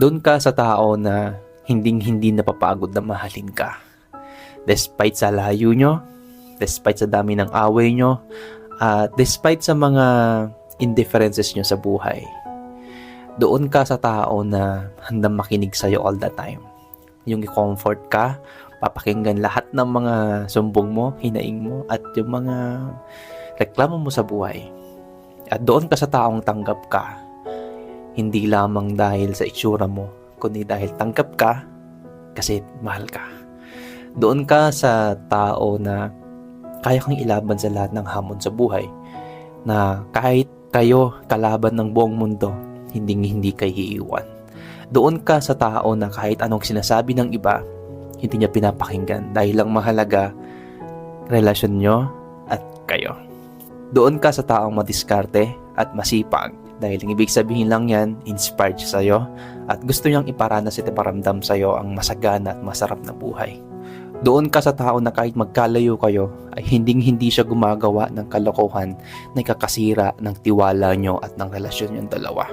Doon ka sa tao na hinding-hindi napapagod na mahalin ka. Despite sa layo nyo, despite sa dami ng away nyo, at despite sa mga indifferences nyo sa buhay. Doon ka sa tao na handang makinig sa'yo all the time. Yung i-comfort ka, papakinggan lahat ng mga sumbong mo, hinaing mo, at yung mga reklamo mo sa buhay. At doon ka sa taong tanggap ka, hindi lamang dahil sa itsura mo, kundi dahil tanggap ka kasi mahal ka. Doon ka sa tao na kaya kang ilaban sa lahat ng hamon sa buhay, na kahit kayo kalaban ng buong mundo, hindi kayo iiwan. Doon ka sa tao na kahit anong sinasabi ng iba, hindi niya pinapakinggan dahil lang mahalaga relasyon nyo at kayo. Doon ka sa taong madiskarte at masipag dahil ang ibig sabihin lang yan, inspired siya sa'yo at gusto niyang iparanas at iparamdam sa'yo ang masagana at masarap na buhay. Doon ka sa tao na kahit magkalayo kayo ay hindi siya gumagawa ng kalokohan na ikakasira ng tiwala nyo at ng relasyon yung dalawa.